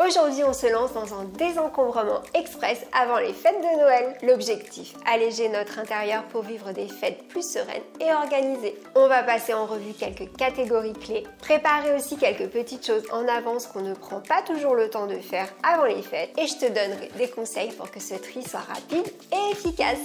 Aujourd'hui, on se lance dans un désencombrement express avant les fêtes de Noël. L'objectif, alléger notre intérieur pour vivre des fêtes plus sereines et organisées. On va passer en revue quelques catégories clés, préparer aussi quelques petites choses en avance qu'on ne prend pas toujours le temps de faire avant les fêtes et je te donnerai des conseils pour que ce tri soit rapide et efficace.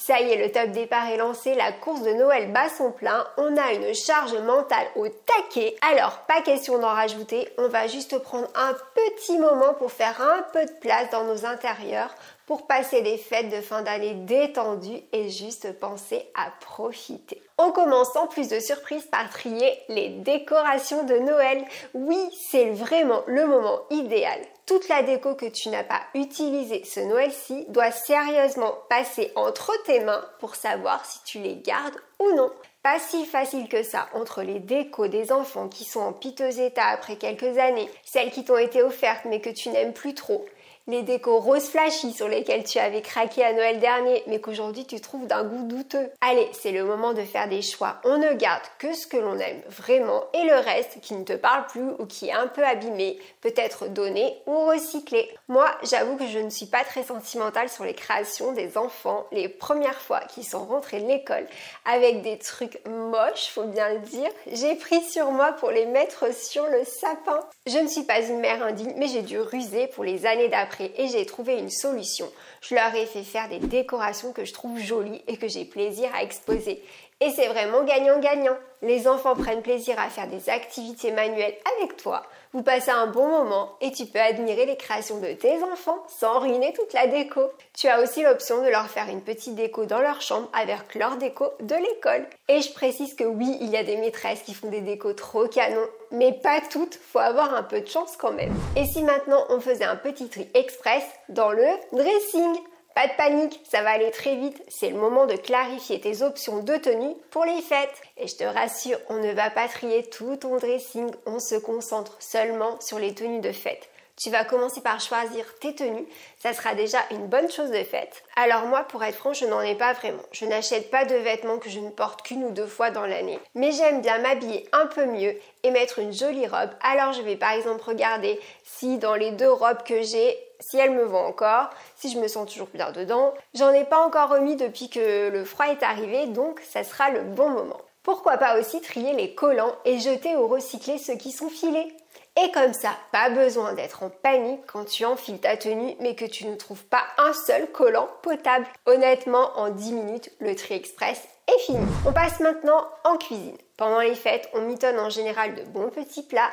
Ça y est, le top départ est lancé, la course de Noël bat son plein, on a une charge mentale au taquet. Alors, pas question d'en rajouter, on va juste prendre un petit moment pour faire un peu de place dans nos intérieurs pour passer des fêtes de fin d'année détendues et juste penser à profiter. On commence sans plus de surprise par trier les décorations de Noël. Oui, c'est vraiment le moment idéal. Toute la déco que tu n'as pas utilisée ce Noël-ci doit sérieusement passer entre tes mains pour savoir si tu les gardes ou non. Pas si facile que ça entre les décos des enfants qui sont en piteux état après quelques années, celles qui t'ont été offertes mais que tu n'aimes plus trop, les décos rose flashy sur lesquels tu avais craqué à Noël dernier mais qu'aujourd'hui tu trouves d'un goût douteux. Allez, c'est le moment de faire des choix. On ne garde que ce que l'on aime vraiment et le reste qui ne te parle plus ou qui est un peu abîmé peut être donné ou recyclé. Moi, j'avoue que je ne suis pas très sentimentale sur les créations des enfants les premières fois qu'ils sont rentrés de l'école avec des trucs moches, faut bien le dire. J'ai pris sur moi pour les mettre sur le sapin. Je ne suis pas une mère indigne mais j'ai dû ruser pour les années d'après et j'ai trouvé une solution. Je leur ai fait faire des décorations que je trouve jolies et que j'ai plaisir à exposer. Et c'est vraiment gagnant-gagnant. Les enfants prennent plaisir à faire des activités manuelles avec toi. Vous passez un bon moment et tu peux admirer les créations de tes enfants sans ruiner toute la déco. Tu as aussi l'option de leur faire une petite déco dans leur chambre avec leur déco de l'école. Et je précise que oui, il y a des maîtresses qui font des décos trop canons, mais pas toutes, faut avoir un peu de chance quand même. Et si maintenant on faisait un petit tri express dans le dressing ? Pas de panique, ça va aller très vite, c'est le moment de clarifier tes options de tenue pour les fêtes. Et je te rassure, on ne va pas trier tout ton dressing, on se concentre seulement sur les tenues de fête. Tu vas commencer par choisir tes tenues, ça sera déjà une bonne chose de faite. Alors moi, pour être franche, je n'en ai pas vraiment. Je n'achète pas de vêtements que je ne porte qu'une ou deux fois dans l'année. Mais j'aime bien m'habiller un peu mieux et mettre une jolie robe. Alors je vais par exemple regarder si dans les deux robes que j'ai, si elles me vont encore, si je me sens toujours bien dedans. J'en ai pas encore remis depuis que le froid est arrivé, donc ça sera le bon moment. Pourquoi pas aussi trier les collants et jeter ou recycler ceux qui sont filés. Et comme ça, pas besoin d'être en panique quand tu enfiles ta tenue mais que tu ne trouves pas un seul collant potable. Honnêtement, en 10 minutes, le tri express est fini. On passe maintenant en cuisine. Pendant les fêtes, on mitonne en général de bons petits plats.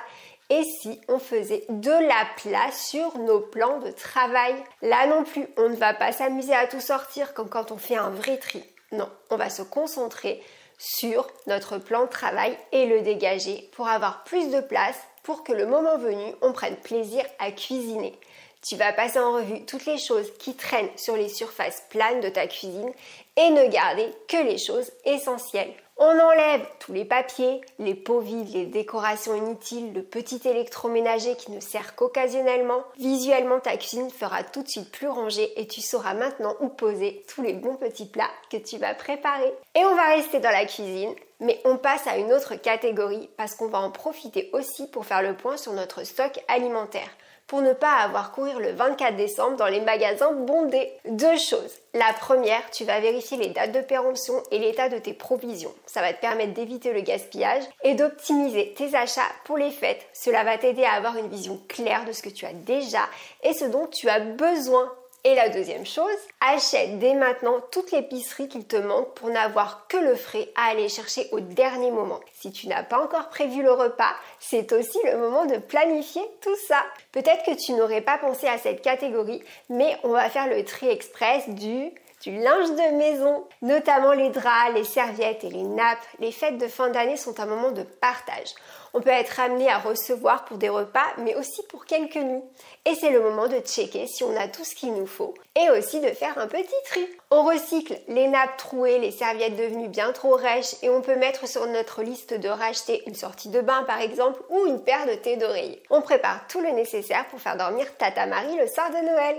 Et si on faisait de la place sur nos plans de travail? Là non plus, on ne va pas s'amuser à tout sortir comme quand on fait un vrai tri. Non, on va se concentrer sur notre plan de travail et le dégager pour avoir plus de place pour que le moment venu, on prenne plaisir à cuisiner. Tu vas passer en revue toutes les choses qui traînent sur les surfaces planes de ta cuisine et ne garder que les choses essentielles. On enlève tous les papiers, les pots vides, les décorations inutiles, le petit électroménager qui ne sert qu'occasionnellement. Visuellement, ta cuisine fera tout de suite plus rangée et tu sauras maintenant où poser tous les bons petits plats que tu vas préparer. Et on va rester dans la cuisine, mais on passe à une autre catégorie parce qu'on va en profiter aussi pour faire le point sur notre stock alimentaire. Pour ne pas avoir courir le 24 décembre dans les magasins bondés. Deux choses. La première, tu vas vérifier les dates de péremption et l'état de tes provisions. Ça va te permettre d'éviter le gaspillage et d'optimiser tes achats pour les fêtes. Cela va t'aider à avoir une vision claire de ce que tu as déjà et ce dont tu as besoin. Et la deuxième chose, achète dès maintenant toute l'épicerie qu'il te manque pour n'avoir que le frais à aller chercher au dernier moment. Si tu n'as pas encore prévu le repas, c'est aussi le moment de planifier tout ça. Peut-être que tu n'aurais pas pensé à cette catégorie, mais on va faire le tri express du linge de maison, notamment les draps, les serviettes et les nappes. Les fêtes de fin d'année sont un moment de partage. On peut être amené à recevoir pour des repas, mais aussi pour quelques nuits. Et c'est le moment de checker si on a tout ce qu'il nous faut et aussi de faire un petit tri. On recycle les nappes trouées, les serviettes devenues bien trop rêches et on peut mettre sur notre liste de racheter une sortie de bain par exemple ou une paire de thé d'oreiller. On prépare tout le nécessaire pour faire dormir Tata Marie le soir de Noël.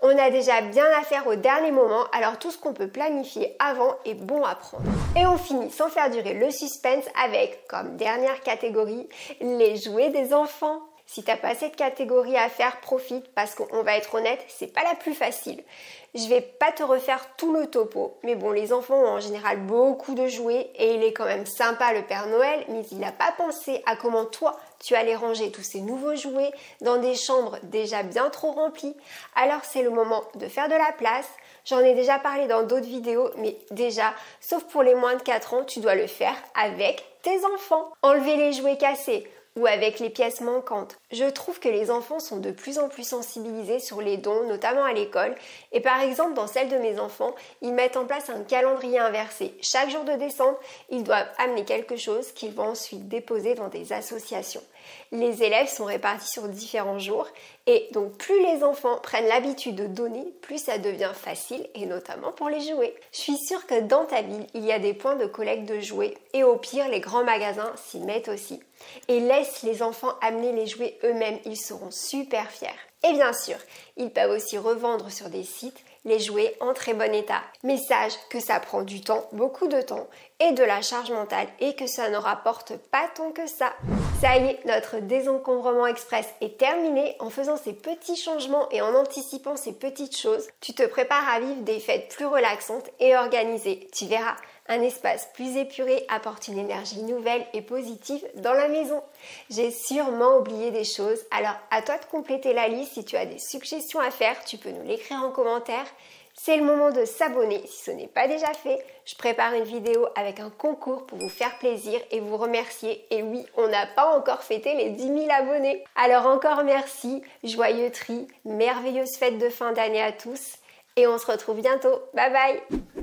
On a déjà bien à faire au dernier moment, alors tout ce qu'on peut planifier avant est bon à prendre. Et on finit sans faire durer le suspense avec, comme dernière catégorie, les jouets des enfants. Si t'as pas cette catégorie à faire, profite parce qu'on va être honnête, c'est pas la plus facile. Je vais pas te refaire tout le topo, mais bon, les enfants ont en général beaucoup de jouets et il est quand même sympa le Père Noël, mais il n'a pas pensé à comment toi tu allais ranger tous ces nouveaux jouets dans des chambres déjà bien trop remplies. Alors c'est le moment de faire de la place. J'en ai déjà parlé dans d'autres vidéos, mais déjà, sauf pour les moins de 4 ans, tu dois le faire avec tes enfants. Enlever les jouets cassés ou avec les pièces manquantes. Je trouve que les enfants sont de plus en plus sensibilisés sur les dons, notamment à l'école. Et par exemple, dans celle de mes enfants, ils mettent en place un calendrier inversé. Chaque jour de décembre, ils doivent amener quelque chose qu'ils vont ensuite déposer dans des associations. Les élèves sont répartis sur différents jours et donc plus les enfants prennent l'habitude de donner, plus ça devient facile et notamment pour les jouets. Je suis sûre que dans ta ville, il y a des points de collecte de jouets et au pire, les grands magasins s'y mettent aussi. Et laisse les enfants amener les jouets eux-mêmes, ils seront super fiers. Et bien sûr, ils peuvent aussi revendre sur des sites les jouets en très bon état. Mais sache que ça prend du temps, beaucoup de temps, et de la charge mentale, et que ça ne rapporte pas tant que ça. Ça y est, notre désencombrement express est terminé. En faisant ces petits changements et en anticipant ces petites choses, tu te prépares à vivre des fêtes plus relaxantes et organisées. Tu verras, un espace plus épuré apporte une énergie nouvelle et positive dans la maison. J'ai sûrement oublié des choses, alors à toi de compléter la liste. Si tu as des suggestions à faire, tu peux nous l'écrire en commentaire. C'est le moment de s'abonner si ce n'est pas déjà fait. Je prépare une vidéo avec un concours pour vous faire plaisir et vous remercier. Et oui, on n'a pas encore fêté les 10 000 abonnés. Alors encore merci, joyeux tri, merveilleuse fête de fin d'année à tous. Et on se retrouve bientôt. Bye bye!